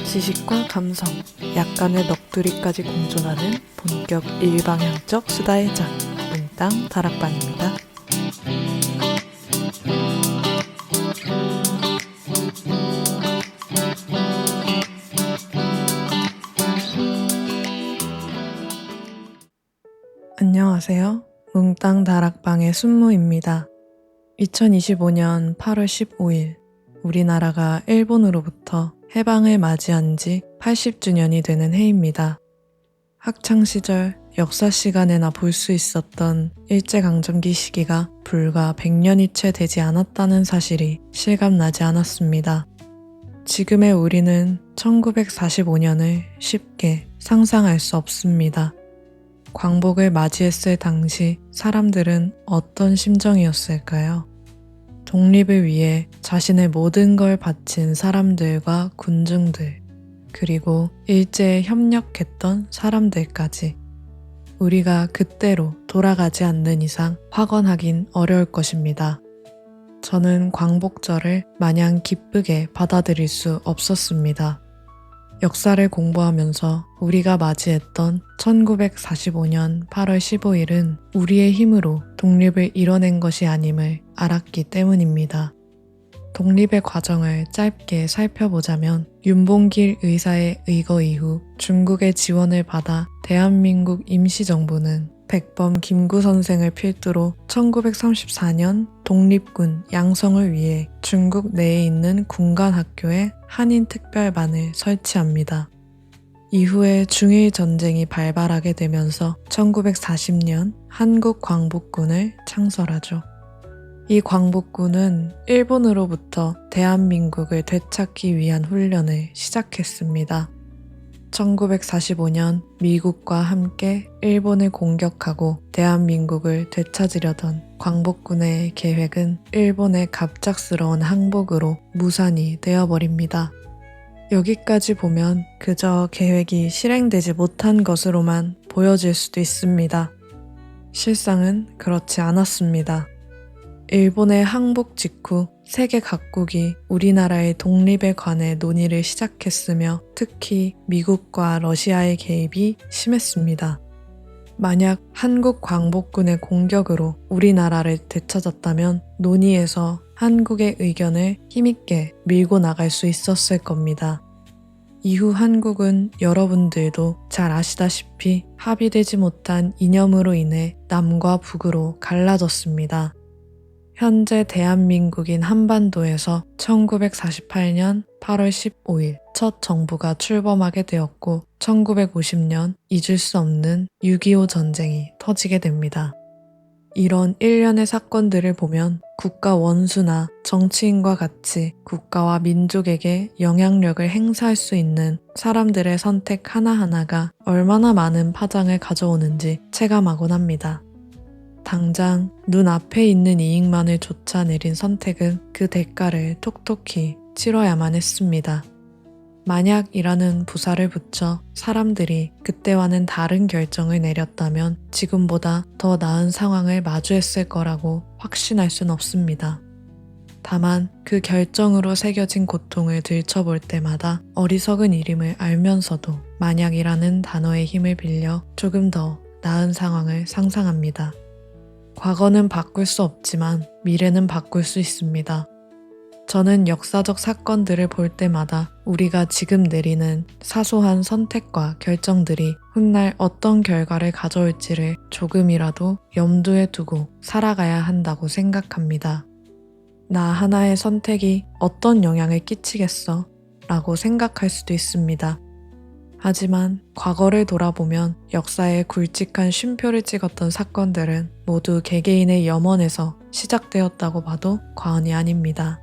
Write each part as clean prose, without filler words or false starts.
지식과 감성, 약간의 넋두리까지 공존하는 본격 일방향적 수다의 장, 몽땅 다락방입니다. 안녕하세요. 몽땅 다락방의 순무입니다. 2025년 8월 15일, 우리나라가 일본으로부터 해방을 맞이한 지 80주년이 되는 해입니다. 학창시절 역사 시간에나 볼 수 있었던 일제강점기 시기가 불과 100년이 채 되지 않았다는 사실이 실감나지 않았습니다. 지금의 우리는 1945년을 쉽게 상상할 수 없습니다. 광복을 맞이했을 당시 사람들은 어떤 심정이었을까요? 독립을 위해 자신의 모든 걸 바친 사람들과 군중들, 그리고 일제에 협력했던 사람들까지. 우리가 그때로 돌아가지 않는 이상 확언하긴 어려울 것입니다. 저는 광복절을 마냥 기쁘게 받아들일 수 없었습니다. 역사를 공부하면서 우리가 맞이했던 1945년 8월 15일은 우리의 힘으로 독립을 이뤄낸 것이 아님을 알았기 때문입니다. 독립의 과정을 짧게 살펴보자면 윤봉길 의사의 의거 이후 중국의 지원을 받아 대한민국 임시정부는 백범 김구 선생을 필두로 1934년 독립군 양성을 위해 중국 내에 있는 군관학교에 한인특별반을 설치합니다. 이후에 중일 전쟁이 발발하게 되면서 1940년 한국광복군을 창설하죠. 이 광복군은 일본으로부터 대한민국을 되찾기 위한 훈련을 시작했습니다. 1945년 미국과 함께 일본을 공격하고 대한민국을 되찾으려던 광복군의 계획은 일본의 갑작스러운 항복으로 무산이 되어버립니다. 여기까지 보면 그저 계획이 실행되지 못한 것으로만 보여질 수도 있습니다. 실상은 그렇지 않았습니다. 일본의 항복 직후 세계 각국이 우리나라의 독립에 관해 논의를 시작했으며 특히 미국과 러시아의 개입이 심했습니다. 만약 한국 광복군의 공격으로 우리나라를 되찾았다면 논의에서 한국의 의견을 힘있게 밀고 나갈 수 있었을 겁니다. 이후 한국은 여러분들도 잘 아시다시피 합의되지 못한 이념으로 인해 남과 북으로 갈라졌습니다. 현재 대한민국인 한반도에서 1948년 8월 15일 첫 정부가 출범하게 되었고 1950년 잊을 수 없는 6.25 전쟁이 터지게 됩니다. 이런 일련의 사건들을 보면 국가 원수나 정치인과 같이 국가와 민족에게 영향력을 행사할 수 있는 사람들의 선택 하나하나가 얼마나 많은 파장을 가져오는지 체감하곤 합니다. 당장 눈앞에 있는 이익만을 좇아내린 선택은 그 대가를 톡톡히 치러야만 했습니다. 만약이라는 부사를 붙여 사람들이 그때와는 다른 결정을 내렸다면 지금보다 더 나은 상황을 마주했을 거라고 확신할 순 없습니다. 다만 그 결정으로 새겨진 고통을 들춰볼 때마다 어리석은 일임을 알면서도 만약이라는 단어의 힘을 빌려 조금 더 나은 상황을 상상합니다. 과거는 바꿀 수 없지만 미래는 바꿀 수 있습니다. 저는 역사적 사건들을 볼 때마다 우리가 지금 내리는 사소한 선택과 결정들이 훗날 어떤 결과를 가져올지를 조금이라도 염두에 두고 살아가야 한다고 생각합니다. 나 하나의 선택이 어떤 영향을 끼치겠어? 라고 생각할 수도 있습니다. 하지만 과거를 돌아보면 역사에 굵직한 쉼표를 찍었던 사건들은 모두 개개인의 염원에서 시작되었다고 봐도 과언이 아닙니다.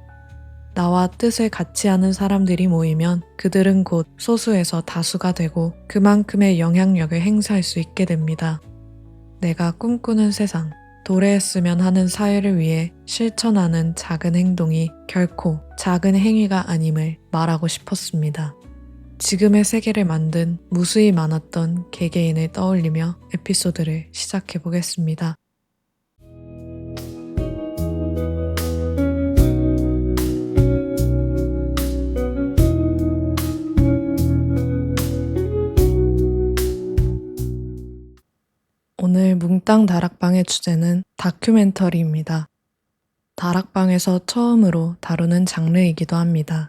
나와 뜻을 같이 하는 사람들이 모이면 그들은 곧 소수에서 다수가 되고 그만큼의 영향력을 행사할 수 있게 됩니다. 내가 꿈꾸는 세상, 도래했으면 하는 사회를 위해 실천하는 작은 행동이 결코 작은 행위가 아님을 말하고 싶었습니다. 지금의 세계를 만든 무수히 많았던 개개인을 떠올리며 에피소드를 시작해보겠습니다. 몽땅 다락방의 주제는 다큐멘터리입니다. 다락방에서 처음으로 다루는 장르이기도 합니다.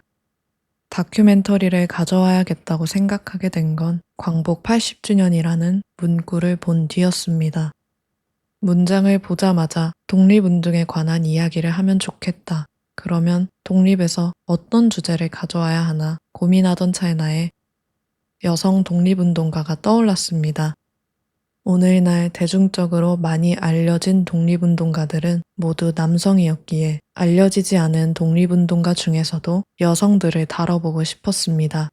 다큐멘터리를 가져와야겠다고 생각하게 된 건 광복 80주년이라는 문구를 본 뒤였습니다. 문장을 보자마자 독립운동에 관한 이야기를 하면 좋겠다. 그러면 독립에서 어떤 주제를 가져와야 하나 고민하던 찰나에 여성 독립운동가가 떠올랐습니다. 오늘날 대중적으로 많이 알려진 독립운동가들은 모두 남성이었기에 알려지지 않은 독립운동가 중에서도 여성들을 다뤄보고 싶었습니다.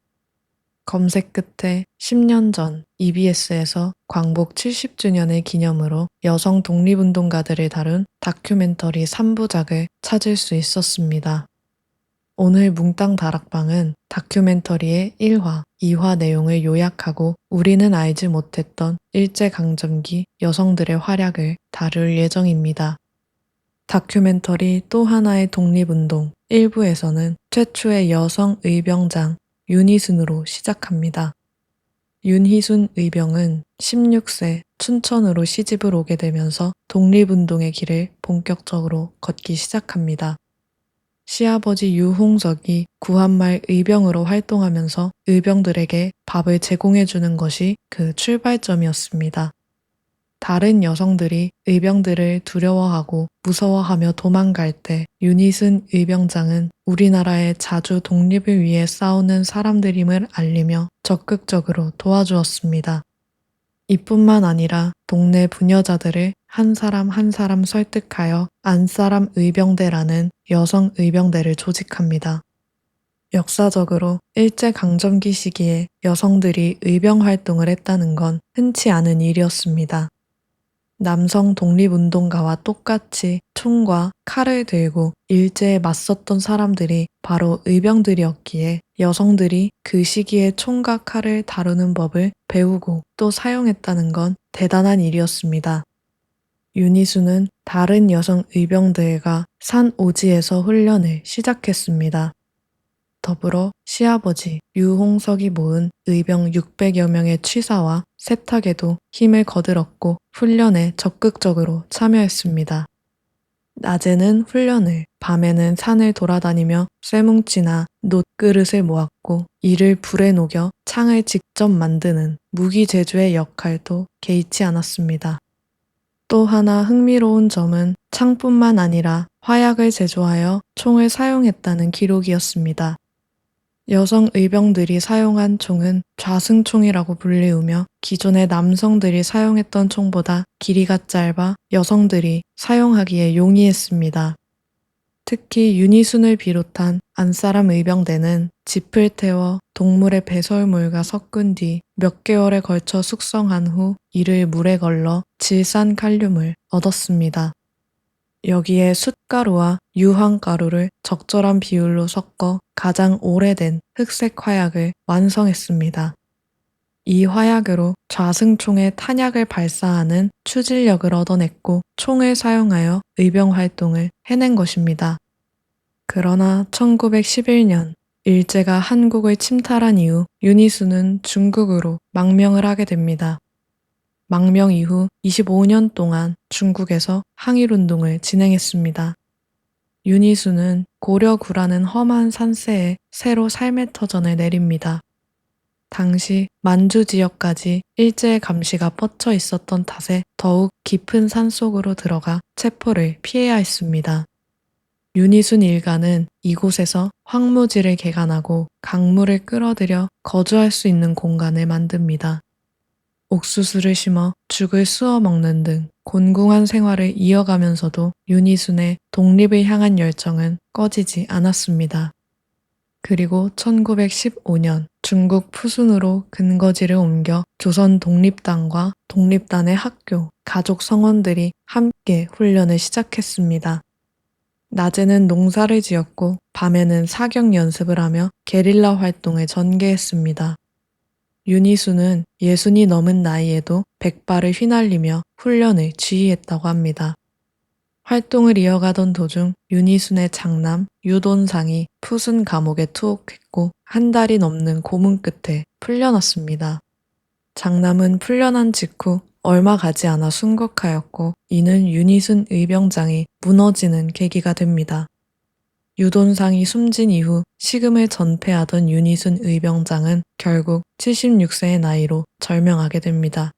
검색 끝에 10년 전 EBS에서 광복 70주년을 기념으로 여성 독립운동가들을 다룬 다큐멘터리 3부작을 찾을 수 있었습니다. 오늘 뭉땅 다락방은 다큐멘터리의 1화, 2화 내용을 요약하고 우리는 알지 못했던 일제강점기 여성들의 활약을 다룰 예정입니다. 다큐멘터리 또 하나의 독립운동 1부에서는 최초의 여성 의병장 윤희순으로 시작합니다. 윤희순 의병은 16세 춘천으로 시집을 오게 되면서 독립운동의 길을 본격적으로 걷기 시작합니다. 시아버지 유홍석이 구한말 의병으로 활동하면서 의병들에게 밥을 제공해주는 것이 그 출발점이었습니다. 다른 여성들이 의병들을 두려워하고 무서워하며 도망갈 때 윤희순 의병장은 우리나라의 자주 독립을 위해 싸우는 사람들임을 알리며 적극적으로 도와주었습니다. 이뿐만 아니라 동네 부녀자들을 한 사람 한 사람 설득하여 안사람 의병대라는 여성 의병대를 조직합니다. 역사적으로 일제강점기 시기에 여성들이 의병 활동을 했다는 건 흔치 않은 일이었습니다. 남성 독립운동가와 똑같이 총과 칼을 들고 일제에 맞섰던 사람들이 바로 의병들이었기에 여성들이 그 시기에 총과 칼을 다루는 법을 배우고 또 사용했다는 건 대단한 일이었습니다. 윤희수는 다른 여성 의병들과 산 오지에서 훈련을 시작했습니다. 더불어 시아버지 유홍석이 모은 의병 600여 명의 취사와 세탁에도 힘을 거들었고 훈련에 적극적으로 참여했습니다. 낮에는 훈련을, 밤에는 산을 돌아다니며 쇠뭉치나 놋그릇을 모았고 이를 불에 녹여 창을 직접 만드는 무기 제조의 역할도 개의치 않았습니다. 또 하나 흥미로운 점은 창뿐만 아니라 화약을 제조하여 총을 사용했다는 기록이었습니다. 여성 의병들이 사용한 총은 좌승총이라고 불리우며 기존의 남성들이 사용했던 총보다 길이가 짧아 여성들이 사용하기에 용이했습니다. 특히 윤희순을 비롯한 안사람 의병대는 짚을 태워 동물의 배설물과 섞은 뒤 몇 개월에 걸쳐 숙성한 후 이를 물에 걸러 질산 칼륨을 얻었습니다. 여기에 숯가루와 유황가루를 적절한 비율로 섞어 가장 오래된 흑색 화약을 완성했습니다. 이 화약으로 좌승총의 탄약을 발사하는 추진력을 얻어냈고 총을 사용하여 의병 활동을 해낸 것입니다. 그러나 1911년 일제가 한국을 침탈한 이후 윤희수는 중국으로 망명을 하게 됩니다. 망명 이후 25년 동안 중국에서 항일운동을 진행했습니다. 윤희수는 고려구라는 험한 산세에 새로 삶의 터전을 내립니다. 당시 만주 지역까지 일제의 감시가 뻗쳐 있었던 탓에 더욱 깊은 산속으로 들어가 체포를 피해야 했습니다. 윤희순 일가는 이곳에서 황무지를 개간하고 강물을 끌어들여 거주할 수 있는 공간을 만듭니다. 옥수수를 심어 죽을 쑤어 먹는 등 곤궁한 생활을 이어가면서도 윤희순의 독립을 향한 열정은 꺼지지 않았습니다. 그리고 1915년 중국 푸순으로 근거지를 옮겨 조선 독립당과 독립단의 학교, 가족 성원들이 함께 훈련을 시작했습니다. 낮에는 농사를 지었고 밤에는 사격 연습을 하며 게릴라 활동을 전개했습니다. 윤희수는 60이 넘은 나이에도 백발을 휘날리며 훈련을 지휘했다고 합니다. 활동을 이어가던 도중 윤희순의 장남 유돈상이 푸순 감옥에 투옥했고 한 달이 넘는 고문 끝에 풀려났습니다. 장남은 풀려난 직후 얼마 가지 않아 순국하였고 이는 윤희순 의병장이 무너지는 계기가 됩니다. 유돈상이 숨진 이후 식음을 전폐하던 윤희순 의병장은 결국 76세의 나이로 절명하게 됩니다.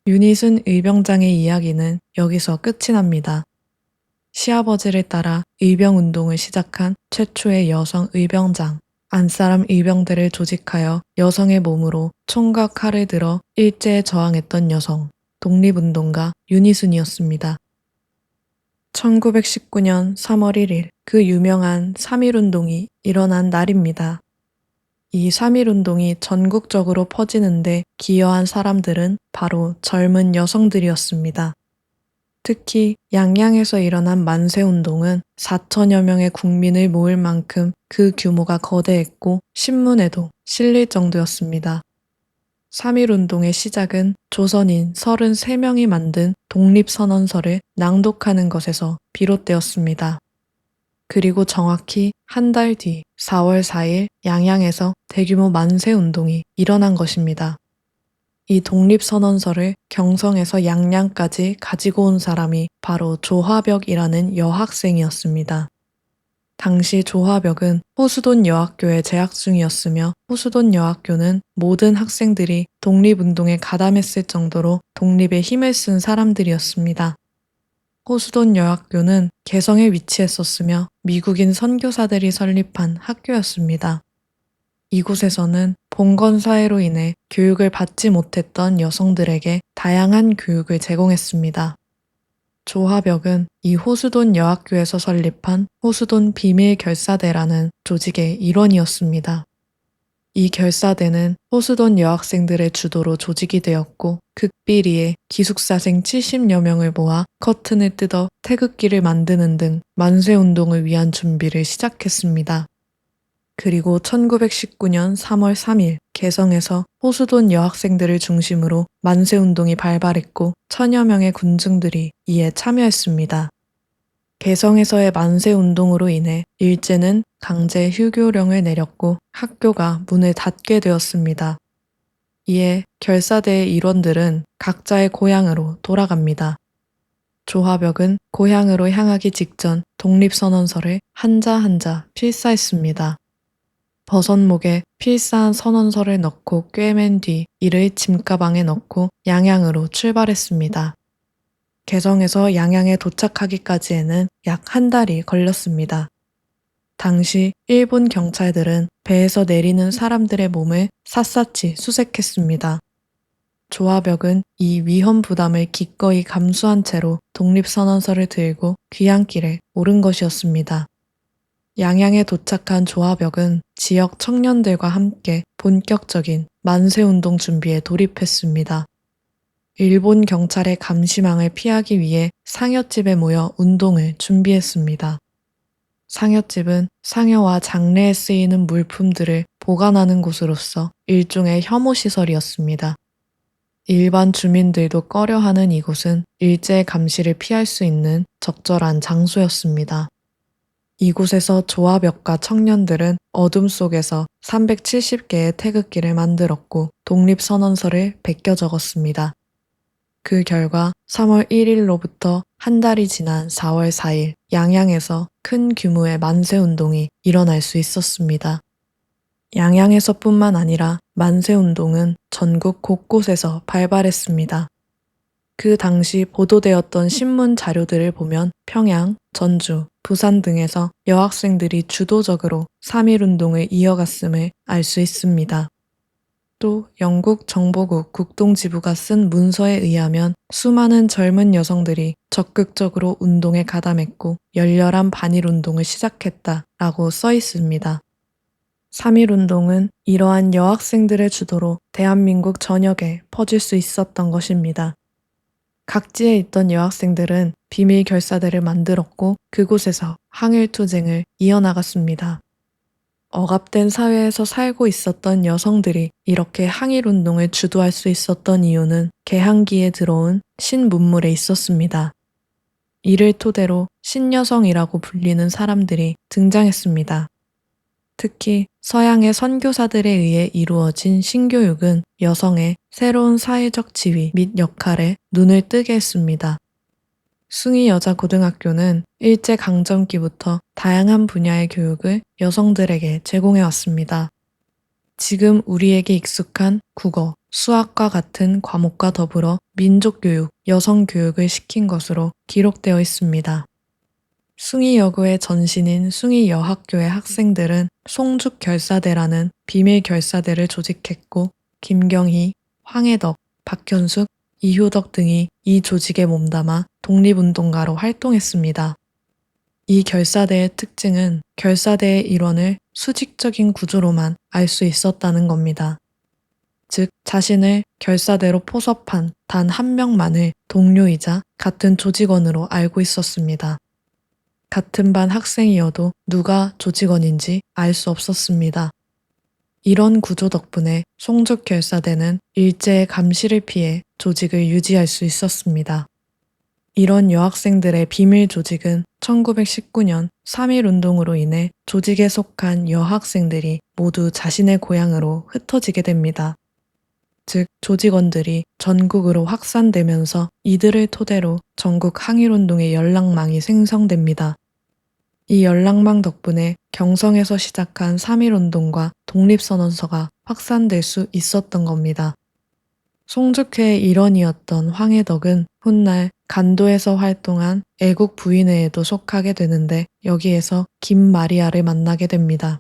윤희순 의병장의 이야기는 여기서 끝이 납니다. 시아버지를 따라 의병운동을 시작한 최초의 여성 의병장, 안사람 의병대를 조직하여 여성의 몸으로 총과 칼을 들어 일제에 저항했던 여성, 독립운동가 윤희순이었습니다. 1919년 3월 1일 그 유명한 3.1운동이 일어난 날입니다. 이 3.1운동이 전국적으로 퍼지는데 기여한 사람들은 바로 젊은 여성들이었습니다. 특히 양양에서 일어난 만세운동은 4천여 명의 국민을 모을 만큼 그 규모가 거대했고 신문에도 실릴 정도였습니다. 3.1운동의 시작은 조선인 33명이 만든 독립선언서를 낭독하는 것에서 비롯되었습니다. 그리고 정확히 한 달 뒤 4월 4일 양양에서 대규모 만세운동이 일어난 것입니다. 이 독립선언서를 경성에서 양양까지 가지고 온 사람이 바로 조화벽이라는 여학생이었습니다. 당시 조화벽은 호수돈 여학교에 재학 중이었으며 호수돈 여학교는 모든 학생들이 독립운동에 가담했을 정도로 독립에 힘을 쓴 사람들이었습니다. 호수돈 여학교는 개성에 위치했었으며 미국인 선교사들이 설립한 학교였습니다. 이곳에서는 봉건사회로 인해 교육을 받지 못했던 여성들에게 다양한 교육을 제공했습니다. 조화벽은 이 호수돈 여학교에서 설립한 호수돈 비밀결사대라는 조직의 일원이었습니다. 이 결사대는 호수돈 여학생들의 주도로 조직이 되었고 극비리에 기숙사생 70여 명을 모아 커튼을 뜯어 태극기를 만드는 등 만세운동을 위한 준비를 시작했습니다. 그리고 1919년 3월 3일 개성에서 호수돈 여학생들을 중심으로 만세운동이 발발했고 천여 명의 군중들이 이에 참여했습니다. 개성에서의 만세운동으로 인해 일제는 강제 휴교령을 내렸고 학교가 문을 닫게 되었습니다. 이에 결사대의 일원들은 각자의 고향으로 돌아갑니다. 조화벽은 고향으로 향하기 직전 독립선언서를 한자 한자 필사했습니다. 버선목에 필사한 선언서를 넣고 꿰맨 뒤 이를 짐가방에 넣고 양양으로 출발했습니다. 개성에서 양양에 도착하기까지에는 약 한 달이 걸렸습니다. 당시 일본 경찰들은 배에서 내리는 사람들의 몸을 샅샅이 수색했습니다. 조화벽은 이 위험 부담을 기꺼이 감수한 채로 독립선언서를 들고 귀향길에 오른 것이었습니다. 양양에 도착한 조화벽은 지역 청년들과 함께 본격적인 만세운동 준비에 돌입했습니다. 일본 경찰의 감시망을 피하기 위해 상여집에 모여 운동을 준비했습니다. 상여집은 상여와 장례에 쓰이는 물품들을 보관하는 곳으로서 일종의 혐오시설이었습니다. 일반 주민들도 꺼려하는 이곳은 일제의 감시를 피할 수 있는 적절한 장소였습니다. 이곳에서 조화벽과 청년들은 어둠 속에서 370개의 태극기를 만들었고 독립선언서를 베껴 적었습니다. 그 결과 3월 1일로부터 한 달이 지난 4월 4일 양양에서 큰 규모의 만세운동이 일어날 수 있었습니다. 양양에서뿐만 아니라 만세운동은 전국 곳곳에서 발발했습니다. 그 당시 보도되었던 신문 자료들을 보면 평양, 전주, 부산 등에서 여학생들이 주도적으로 3.1운동을 이어갔음을 알 수 있습니다. 또 영국 정보국 국동지부가 쓴 문서에 의하면 수많은 젊은 여성들이 적극적으로 운동에 가담했고 열렬한 반일운동을 시작했다라고 써 있습니다. 3.1운동은 이러한 여학생들의 주도로 대한민국 전역에 퍼질 수 있었던 것입니다. 각지에 있던 여학생들은 비밀 결사대를 만들었고 그곳에서 항일투쟁을 이어나갔습니다. 억압된 사회에서 살고 있었던 여성들이 이렇게 항일운동을 주도할 수 있었던 이유는 개항기에 들어온 신문물에 있었습니다. 이를 토대로 신여성이라고 불리는 사람들이 등장했습니다. 특히 서양의 선교사들에 의해 이루어진 신교육은 여성의 새로운 사회적 지위 및 역할에 눈을 뜨게 했습니다. 숭의여자고등학교는 일제강점기부터 다양한 분야의 교육을 여성들에게 제공해 왔습니다. 지금 우리에게 익숙한 국어, 수학과 같은 과목과 더불어 민족교육, 여성교육을 시킨 것으로 기록되어 있습니다. 숭의여고의 전신인 숭의여학교의 학생들은 송죽결사대라는 비밀결사대를 조직했고 김경희, 황해덕, 박현숙, 이효덕 등이 이 조직에 몸담아 독립운동가로 활동했습니다. 이 결사대의 특징은 결사대의 일원을 수직적인 구조로만 알 수 있었다는 겁니다. 즉, 자신을 결사대로 포섭한 단 한 명만을 동료이자 같은 조직원으로 알고 있었습니다. 같은 반 학생이어도 누가 조직원인지 알 수 없었습니다. 이런 구조 덕분에 송죽결사대는 일제의 감시를 피해 조직을 유지할 수 있었습니다. 이런 여학생들의 비밀 조직은 1919년 3.1운동으로 인해 조직에 속한 여학생들이 모두 자신의 고향으로 흩어지게 됩니다. 즉, 조직원들이 전국으로 확산되면서 이들을 토대로 전국 항일운동의 연락망이 생성됩니다. 이 연락망 덕분에 경성에서 시작한 3.1운동과 독립선언서가 확산될 수 있었던 겁니다. 송죽회의 일원이었던 황해덕은 훗날 간도에서 활동한 애국 부인회에도 속하게 되는데 여기에서 김마리아를 만나게 됩니다.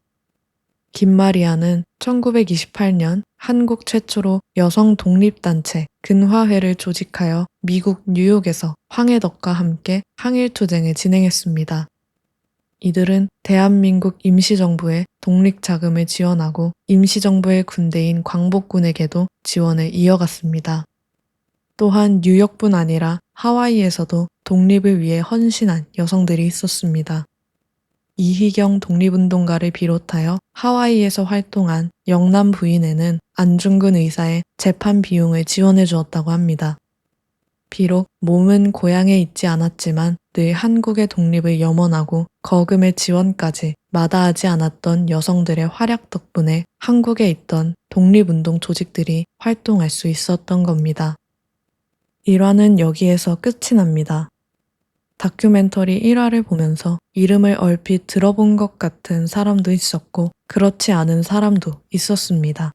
김마리아는 1928년 한국 최초로 여성 독립단체 근화회를 조직하여 미국 뉴욕에서 황해덕과 함께 항일투쟁을 진행했습니다. 이들은 대한민국 임시정부의 독립자금을 지원하고 임시정부의 군대인 광복군에게도 지원을 이어갔습니다. 또한 뉴욕뿐 아니라 하와이에서도 독립을 위해 헌신한 여성들이 있었습니다. 이희경 독립운동가를 비롯하여 하와이에서 활동한 영남 부인회는 안중근 의사의 재판 비용을 지원해 주었다고 합니다. 비록 몸은 고향에 있지 않았지만 늘 한국의 독립을 염원하고 거금의 지원까지 마다하지 않았던 여성들의 활약 덕분에 한국에 있던 독립운동 조직들이 활동할 수 있었던 겁니다. 일화는 여기에서 끝이 납니다. 다큐멘터리 1화를 보면서 이름을 얼핏 들어본 것 같은 사람도 있었고 그렇지 않은 사람도 있었습니다.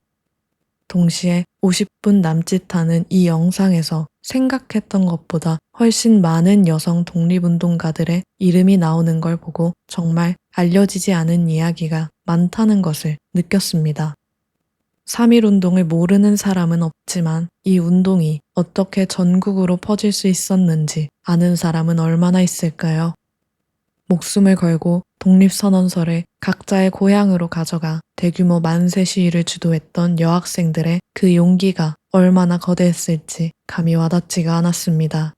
동시에 50분 남짓하는 이 영상에서 생각했던 것보다 훨씬 많은 여성 독립운동가들의 이름이 나오는 걸 보고 정말 알려지지 않은 이야기가 많다는 것을 느꼈습니다. 3.1운동을 모르는 사람은 없지만 이 운동이 어떻게 전국으로 퍼질 수 있었는지 아는 사람은 얼마나 있을까요? 목숨을 걸고 독립선언서를 각자의 고향으로 가져가 대규모 만세 시위를 주도했던 여학생들의 그 용기가 얼마나 거대했을지 감이 와닿지가 않았습니다.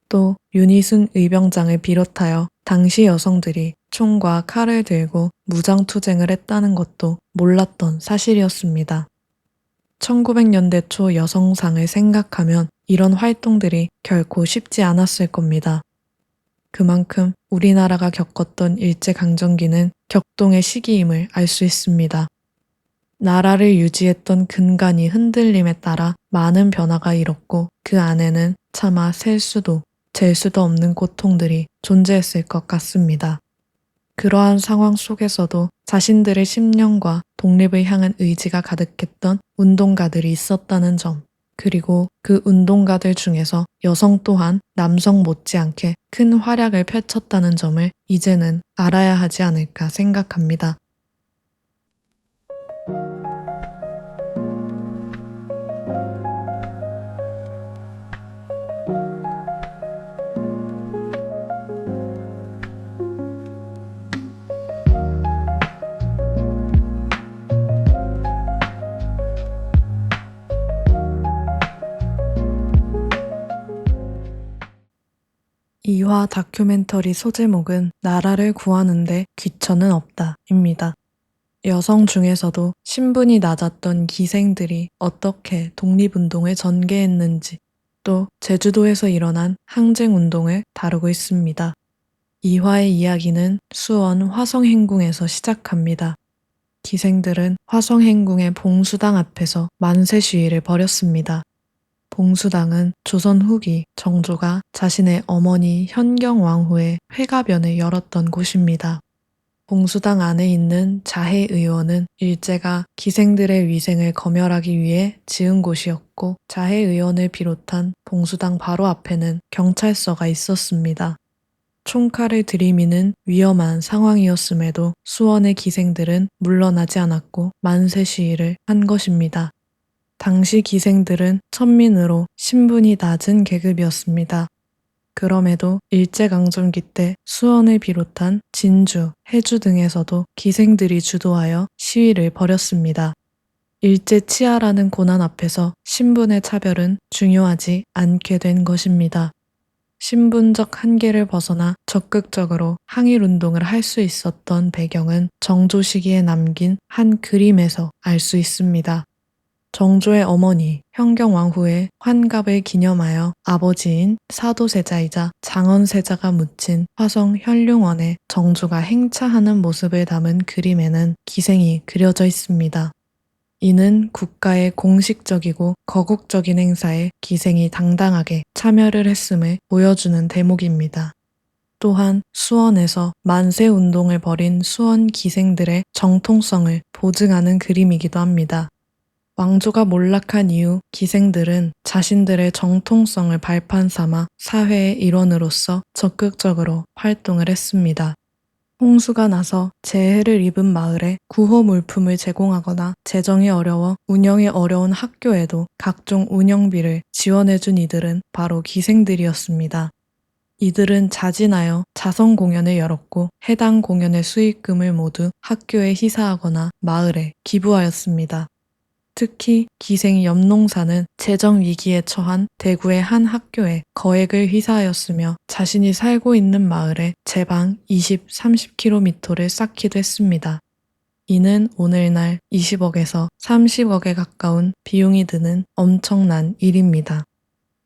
또 윤희순 의병장을 비롯하여 당시 여성들이 총과 칼을 들고 무장투쟁을 했다는 것도 몰랐던 사실이었습니다. 1900년대 초 여성상을 생각하면 이런 활동들이 결코 쉽지 않았을 겁니다. 그만큼 우리나라가 겪었던 일제강점기는 격동의 시기임을 알 수 있습니다. 나라를 유지했던 근간이 흔들림에 따라 많은 변화가 일었고 그 안에는 차마 셀 수도 잴 수도 없는 고통들이 존재했을 것 같습니다. 그러한 상황 속에서도 자신들의 신념과 독립을 향한 의지가 가득했던 운동가들이 있었다는 점, 그리고 그 운동가들 중에서 여성 또한 남성 못지않게 큰 활약을 펼쳤다는 점을 이제는 알아야 하지 않을까 생각합니다. 이화 다큐멘터리 소제목은 나라를 구하는데 귀천은 없다입니다. 여성 중에서도 신분이 낮았던 기생들이 어떻게 독립운동을 전개했는지, 또 제주도에서 일어난 항쟁운동을 다루고 있습니다. 이화의 이야기는 수원 화성행궁에서 시작합니다. 기생들은 화성행궁의 봉수당 앞에서 만세 시위를 벌였습니다. 봉수당은 조선 후기 정조가 자신의 어머니 현경왕후의 회가변을 열었던 곳입니다. 봉수당 안에 있는 자해의원은 일제가 기생들의 위생을 검열하기 위해 지은 곳이었고, 자해의원을 비롯한 봉수당 바로 앞에는 경찰서가 있었습니다. 총칼을 들이미는 위험한 상황이었음에도 수원의 기생들은 물러나지 않았고 만세 시위를 한 것입니다. 당시 기생들은 천민으로 신분이 낮은 계급이었습니다. 그럼에도 일제강점기 때 수원을 비롯한 진주, 해주 등에서도 기생들이 주도하여 시위를 벌였습니다. 일제 치하라는 고난 앞에서 신분의 차별은 중요하지 않게 된 것입니다. 신분적 한계를 벗어나 적극적으로 항일운동을 할 수 있었던 배경은 정조 시기에 남긴 한 그림에서 알 수 있습니다. 정조의 어머니 현경왕후의 환갑을 기념하여 아버지인 사도세자이자 장원세자가 묻힌 화성 현룡원에 정조가 행차하는 모습을 담은 그림에는 기생이 그려져 있습니다. 이는 국가의 공식적이고 거국적인 행사에 기생이 당당하게 참여를 했음을 보여주는 대목입니다. 또한 수원에서 만세운동을 벌인 수원 기생들의 정통성을 보증하는 그림이기도 합니다. 왕조가 몰락한 이후 기생들은 자신들의 정통성을 발판 삼아 사회의 일원으로서 적극적으로 활동을 했습니다. 홍수가 나서 재해를 입은 마을에 구호 물품을 제공하거나 재정이 어려워 운영이 어려운 학교에도 각종 운영비를 지원해준 이들은 바로 기생들이었습니다. 이들은 자진하여 자선 공연을 열었고 해당 공연의 수익금을 모두 학교에 희사하거나 마을에 기부하였습니다. 특히 기생 염농사는 재정 위기에 처한 대구의 한 학교에 거액을 희사하였으며 자신이 살고 있는 마을에 제방 20, 30km를 쌓기도 했습니다. 이는 오늘날 20억에서 30억에 가까운 비용이 드는 엄청난 일입니다.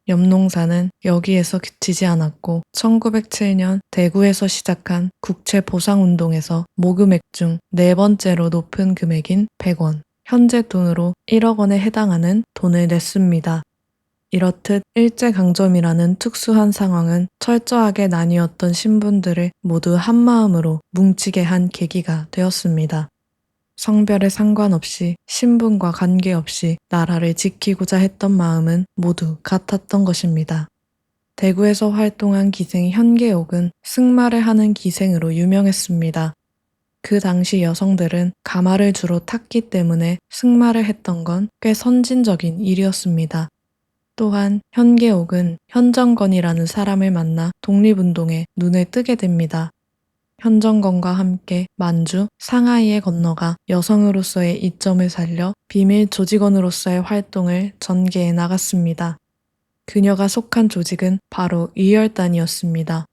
염농사는 여기에서 그치지 않았고 1907년 대구에서 시작한 국채보상운동에서 모금액 중 네 번째로 높은 금액인 100원, 현재 돈으로 1억 원에 해당하는 돈을 냈습니다. 이렇듯 일제강점이라는 특수한 상황은 철저하게 나뉘었던 신분들을 모두 한마음으로 뭉치게 한 계기가 되었습니다. 성별에 상관없이 신분과 관계없이 나라를 지키고자 했던 마음은 모두 같았던 것입니다. 대구에서 활동한 기생 현계옥은 승마를 하는 기생으로 유명했습니다. 그 당시 여성들은 가마를 주로 탔기 때문에 승마를 했던 건 꽤 선진적인 일이었습니다. 또한 현계옥은 현정건이라는 사람을 만나 독립운동에 눈을 뜨게 됩니다. 현정건과 함께 만주, 상하이에 건너가 여성으로서의 이점을 살려 비밀 조직원으로서의 활동을 전개해 나갔습니다. 그녀가 속한 조직은 바로 의열단이었습니다.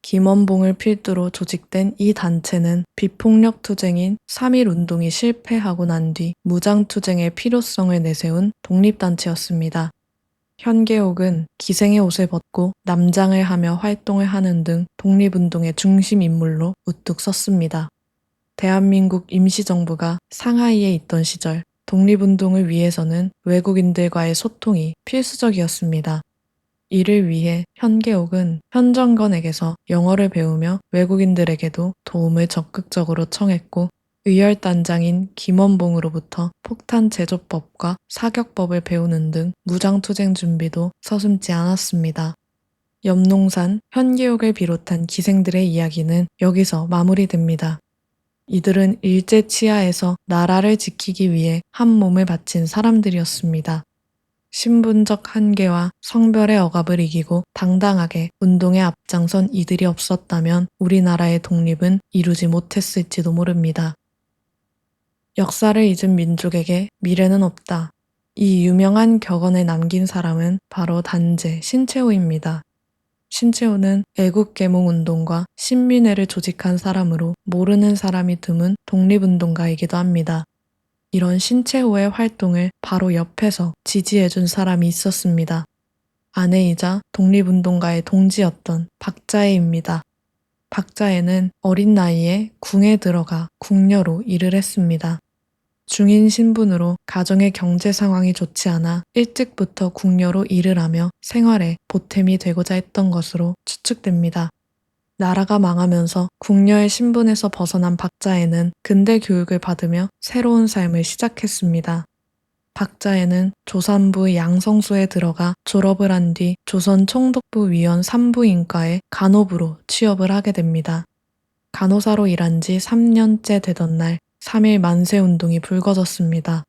김원봉을 필두로 조직된 이 단체는 비폭력 투쟁인 3.1운동이 실패하고 난 뒤 무장투쟁의 필요성을 내세운 독립단체였습니다. 현계옥은 기생의 옷을 벗고 남장을 하며 활동을 하는 등 독립운동의 중심 인물로 우뚝 섰습니다. 대한민국 임시정부가 상하이에 있던 시절 독립운동을 위해서는 외국인들과의 소통이 필수적이었습니다. 이를 위해 현계옥은 현정건에게서 영어를 배우며 외국인들에게도 도움을 적극적으로 청했고 의열단장인 김원봉으로부터 폭탄 제조법과 사격법을 배우는 등 무장투쟁 준비도 서슴지 않았습니다. 염농산, 현계옥을 비롯한 기생들의 이야기는 여기서 마무리됩니다. 이들은 일제 치하에서 나라를 지키기 위해 한 몸을 바친 사람들이었습니다. 신분적 한계와 성별의 억압을 이기고 당당하게 운동에 앞장선 이들이 없었다면 우리나라의 독립은 이루지 못했을지도 모릅니다. 역사를 잊은 민족에게 미래는 없다. 이 유명한 격언을 남긴 사람은 바로 단재 신채호입니다. 신채호는 애국계몽운동과 신민회를 조직한 사람으로 모르는 사람이 드문 독립운동가이기도 합니다. 이런 신채호의 활동을 바로 옆에서 지지해준 사람이 있었습니다. 아내이자 독립운동가의 동지였던 박자혜입니다. 박자에는 어린 나이에 궁에 들어가 궁녀로 일을 했습니다. 중인 신분으로 가정의 경제 상황이 좋지 않아 일찍부터 궁녀로 일을 하며 생활에 보탬이 되고자 했던 것으로 추측됩니다. 나라가 망하면서 궁녀의 신분에서 벗어난 박자에는 근대 교육을 받으며 새로운 삶을 시작했습니다. 박자에는 조산부 양성소에 들어가 졸업을 한 뒤 조선 총독부 위원 산부인과에 간호부로 취업을 하게 됩니다. 간호사로 일한 지 3년째 되던 날 3.1 만세운동이 불거졌습니다.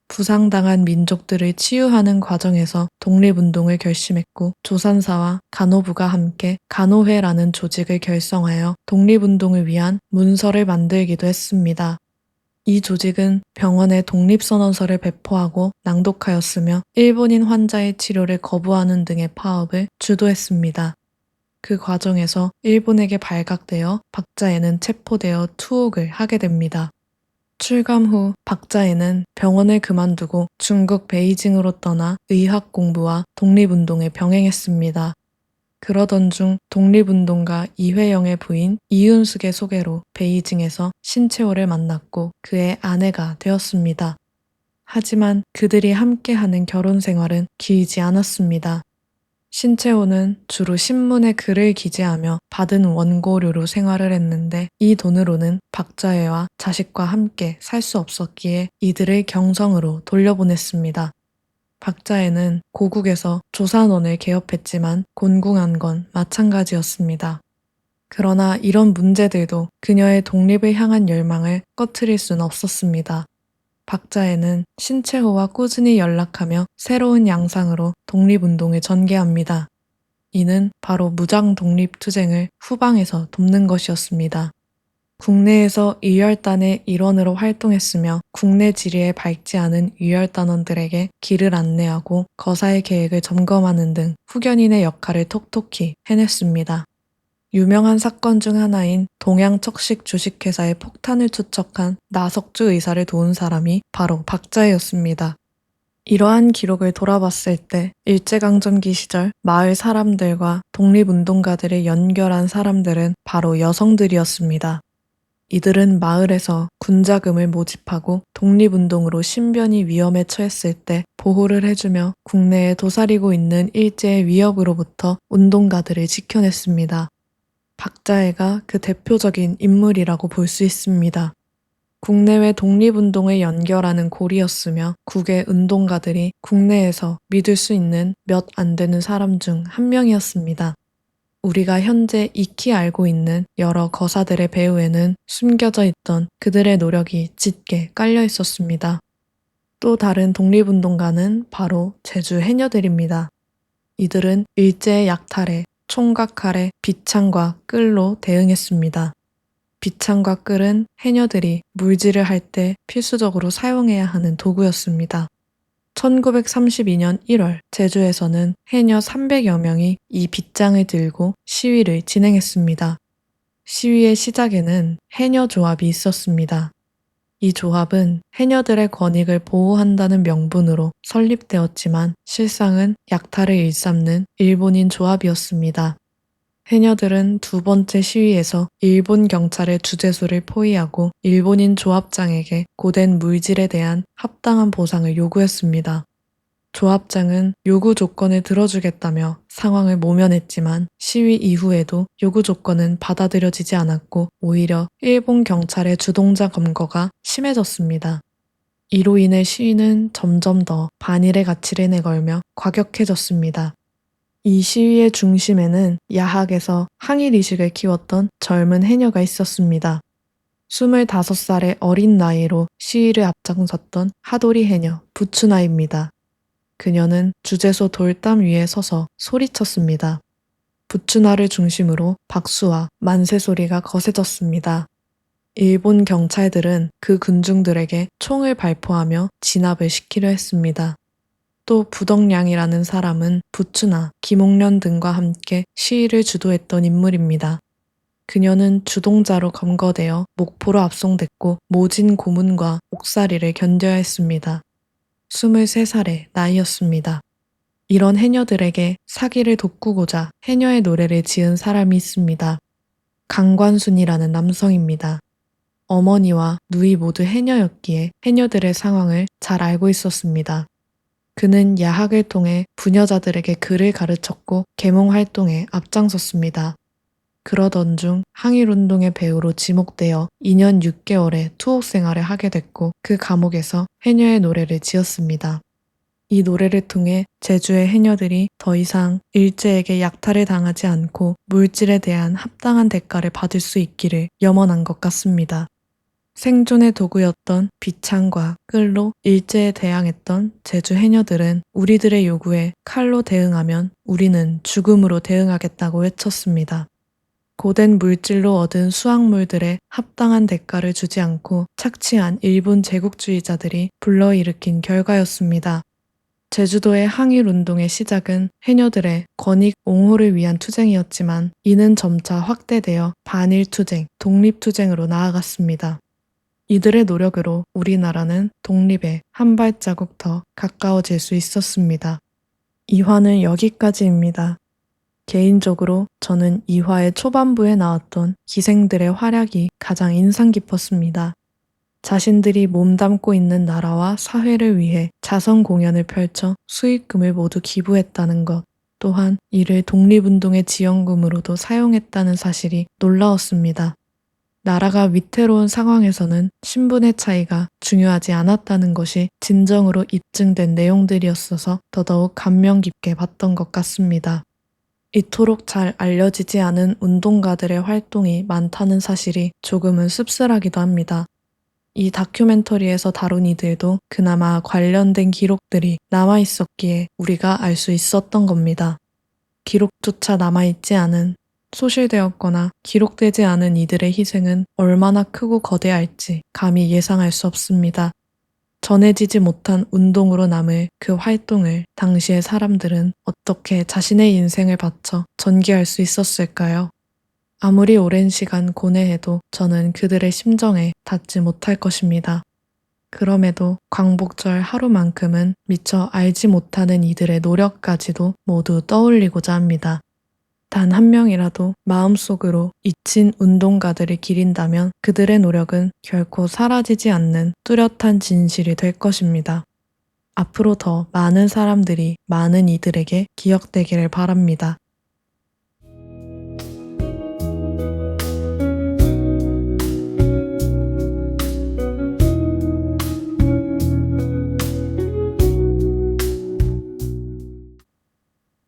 부상당한 민족들을 치유하는 과정에서 독립운동을 결심했고 조산사와 간호부가 함께 간호회라는 조직을 결성하여 독립운동을 위한 문서를 만들기도 했습니다. 이 조직은 병원에 독립선언서를 배포하고 낭독하였으며 일본인 환자의 치료를 거부하는 등의 파업을 주도했습니다. 그 과정에서 일본에게 발각되어 박자에는 체포되어 투옥을 하게 됩니다. 출감 후 박자에는 병원을 그만두고 중국 베이징으로 떠나 의학 공부와 독립운동을 병행했습니다. 그러던 중 독립운동가 이회영의 부인 이윤숙의 소개로 베이징에서 신채호를 만났고 그의 아내가 되었습니다. 하지만 그들이 함께하는 결혼 생활은 길지 않았습니다. 신채호는 주로 신문에 글을 기재하며 받은 원고료로 생활을 했는데 이 돈으로는 박자혜와 자식과 함께 살 수 없었기에 이들을 경성으로 돌려보냈습니다. 박자혜는 고국에서 조선원을 개업했지만 곤궁한 건 마찬가지였습니다. 그러나 이런 문제들도 그녀의 독립을 향한 열망을 꺼트릴 순 없었습니다. 박자혜는 신채호와 꾸준히 연락하며 새로운 양상으로 독립운동을 전개합니다. 이는 바로 무장독립투쟁을 후방에서 돕는 것이었습니다. 국내에서 의열단의 일원으로 활동했으며 국내 지리에 밝지 않은 의열단원들에게 길을 안내하고 거사의 계획을 점검하는 등 후견인의 역할을 톡톡히 해냈습니다. 유명한 사건 중 하나인 동양척식 주식회사의 폭탄을 투척한 나석주 의사를 도운 사람이 바로 박자혜였습니다. 이러한 기록을 돌아봤을 때 일제강점기 시절 마을 사람들과 독립운동가들을 연결한 사람들은 바로 여성들이었습니다. 이들은 마을에서 군자금을 모집하고 독립운동으로 신변이 위험에 처했을 때 보호를 해주며 국내에 도사리고 있는 일제의 위협으로부터 운동가들을 지켜냈습니다. 박자혜가 그 대표적인 인물이라고 볼 수 있습니다. 국내외 독립운동을 연결하는 고리였으며 국외 운동가들이 국내에서 믿을 수 있는 몇 안 되는 사람 중 한 명이었습니다. 우리가 현재 익히 알고 있는 여러 거사들의 배후에는 숨겨져 있던 그들의 노력이 짙게 깔려 있었습니다. 또 다른 독립운동가는 바로 제주 해녀들입니다. 이들은 일제의 약탈에 총각칼에 비창과 끌로 대응했습니다. 비창과 끌은 해녀들이 물질을 할 때 필수적으로 사용해야 하는 도구였습니다. 1932년 1월 제주에서는 해녀 300여 명이 이 빗장을 들고 시위를 진행했습니다. 시위의 시작에는 해녀 조합이 있었습니다. 이 조합은 해녀들의 권익을 보호한다는 명분으로 설립되었지만 실상은 약탈을 일삼는 일본인 조합이었습니다. 해녀들은 두 번째 시위에서 일본 경찰의 주재소를 포위하고 일본인 조합장에게 고된 물질에 대한 합당한 보상을 요구했습니다. 조합장은 요구 조건을 들어주겠다며 상황을 모면했지만 시위 이후에도 요구 조건은 받아들여지지 않았고 오히려 일본 경찰의 주동자 검거가 심해졌습니다. 이로 인해 시위는 점점 더 반일의 가치를 내걸며 과격해졌습니다. 이 시위의 중심에는 야학에서 항일의식을 키웠던 젊은 해녀가 있었습니다. 25살의 어린 나이로 시위를 앞장섰던 하도리 해녀 부추나입니다. 그녀는 주재소 돌담 위에 서서 소리쳤습니다. 부추나를 중심으로 박수와 만세 소리가 거세졌습니다. 일본 경찰들은 그 군중들에게 총을 발포하며 진압을 시키려 했습니다. 또 부덕량이라는 사람은 부추나 김옥련 등과 함께 시위를 주도했던 인물입니다. 그녀는 주동자로 검거되어 목포로 압송됐고 모진 고문과 옥살이를 견뎌야 했습니다. 23살의 나이였습니다. 이런 해녀들에게 사기를 돋구고자 해녀의 노래를 지은 사람이 있습니다. 강관순이라는 남성입니다. 어머니와 누이 모두 해녀였기에 해녀들의 상황을 잘 알고 있었습니다. 그는 야학을 통해 부녀자들에게 글을 가르쳤고 계몽 활동에 앞장섰습니다. 그러던 중 항일운동의 배우로 지목되어 2년 6개월의 투옥 생활을 하게 됐고 그 감옥에서 해녀의 노래를 지었습니다. 이 노래를 통해 제주의 해녀들이 더 이상 일제에게 약탈을 당하지 않고 물질에 대한 합당한 대가를 받을 수 있기를 염원한 것 같습니다. 생존의 도구였던 비창과 끌로 일제에 대항했던 제주 해녀들은 우리들의 요구에 칼로 대응하면 우리는 죽음으로 대응하겠다고 외쳤습니다. 고된 물질로 얻은 수확물들에 합당한 대가를 주지 않고 착취한 일본 제국주의자들이 불러일으킨 결과였습니다. 제주도의 항일운동의 시작은 해녀들의 권익 옹호를 위한 투쟁이었지만 이는 점차 확대되어 반일투쟁, 독립투쟁으로 나아갔습니다. 이들의 노력으로 우리나라는 독립에 한 발자국 더 가까워질 수 있었습니다. 2화는 여기까지입니다. 개인적으로 저는 2화의 초반부에 나왔던 기생들의 활약이 가장 인상 깊었습니다. 자신들이 몸담고 있는 나라와 사회를 위해 자선 공연을 펼쳐 수익금을 모두 기부했다는 것, 또한 이를 독립운동의 지원금으로도 사용했다는 사실이 놀라웠습니다. 나라가 위태로운 상황에서는 신분의 차이가 중요하지 않았다는 것이 진정으로 입증된 내용들이었어서 더더욱 감명 깊게 봤던 것 같습니다. 이토록 잘 알려지지 않은 운동가들의 활동이 많다는 사실이 조금은 씁쓸하기도 합니다. 이 다큐멘터리에서 다룬 이들도 그나마 관련된 기록들이 남아있었기에 우리가 알 수 있었던 겁니다. 기록조차 남아있지 않은, 소실되었거나 기록되지 않은 이들의 희생은 얼마나 크고 거대할지 감히 예상할 수 없습니다. 전해지지 못한 운동으로 남을 그 활동을 당시의 사람들은 어떻게 자신의 인생을 바쳐 전개할 수 있었을까요? 아무리 오랜 시간 고뇌해도 저는 그들의 심정에 닿지 못할 것입니다. 그럼에도 광복절 하루만큼은 미처 알지 못하는 이들의 노력까지도 모두 떠올리고자 합니다. 단 한 명이라도 마음속으로 잊힌 운동가들을 기린다면 그들의 노력은 결코 사라지지 않는 뚜렷한 진실이 될 것입니다. 앞으로 더 많은 사람들이 많은 이들에게 기억되기를 바랍니다.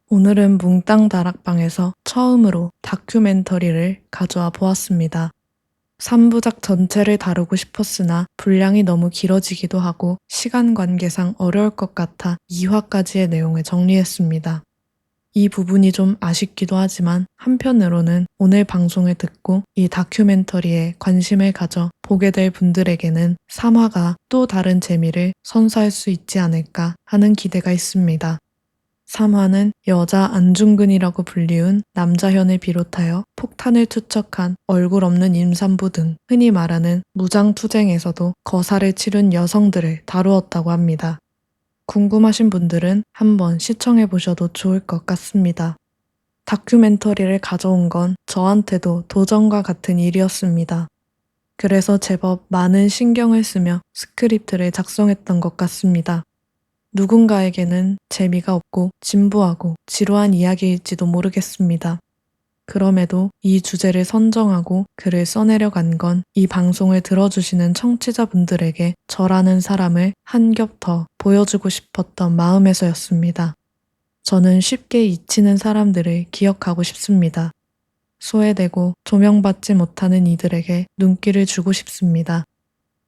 오늘은 뭉땅 다락방에서 처음으로 다큐멘터리를 가져와 보았습니다. 3부작 전체를 다루고 싶었으나 분량이 너무 길어지기도 하고 시간 관계상 어려울 것 같아 2화까지의 내용을 정리했습니다. 이 부분이 좀 아쉽기도 하지만 한편으로는 오늘 방송을 듣고 이 다큐멘터리에 관심을 가져 보게 될 분들에게는 3화가 또 다른 재미를 선사할 수 있지 않을까 하는 기대가 있습니다. 3화는 여자 안중근이라고 불리운 남자현을 비롯하여 폭탄을 투척한 얼굴 없는 임산부 등 흔히 말하는 무장투쟁에서도 거사를 치른 여성들을 다루었다고 합니다. 궁금하신 분들은 한번 시청해보셔도 좋을 것 같습니다. 다큐멘터리를 가져온 건 저한테도 도전과 같은 일이었습니다. 그래서 제법 많은 신경을 쓰며 스크립트를 작성했던 것 같습니다. 누군가에게는 재미가 없고 진부하고 지루한 이야기일지도 모르겠습니다. 그럼에도 이 주제를 선정하고 글을 써내려 간 건 이 방송을 들어주시는 청취자분들에게 저라는 사람을 한 겹 더 보여주고 싶었던 마음에서였습니다. 저는 쉽게 잊히는 사람들을 기억하고 싶습니다. 소외되고 조명받지 못하는 이들에게 눈길을 주고 싶습니다.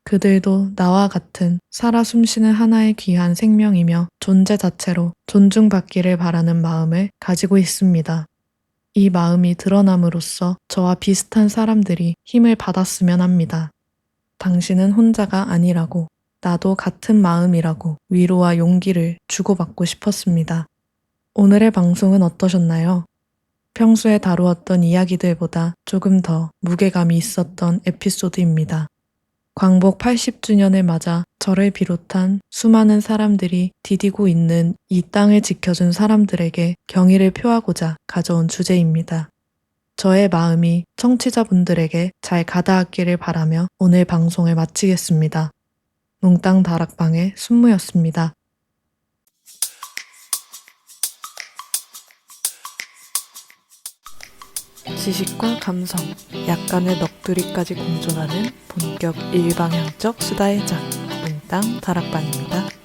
그들도 나와 같은 살아 숨쉬는 하나의 귀한 생명이며 존재 자체로 존중받기를 바라는 마음을 가지고 있습니다. 이 마음이 드러남으로써 저와 비슷한 사람들이 힘을 받았으면 합니다. 당신은 혼자가 아니라고, 나도 같은 마음이라고 위로와 용기를 주고받고 싶었습니다. 오늘의 방송은 어떠셨나요? 평소에 다루었던 이야기들보다 조금 더 무게감이 있었던 에피소드입니다. 광복 80주년을 맞아 저를 비롯한 수많은 사람들이 디디고 있는 이 땅을 지켜준 사람들에게 경의를 표하고자 가져온 주제입니다. 저의 마음이 청취자분들에게 잘 가닿았기를 바라며 오늘 방송을 마치겠습니다. 몽땅 다락방의 순무였습니다. 지식과 감성, 약간의 넋두리까지 공존하는 본격 일방향적 수다의 장, 몽땅 다락방입니다.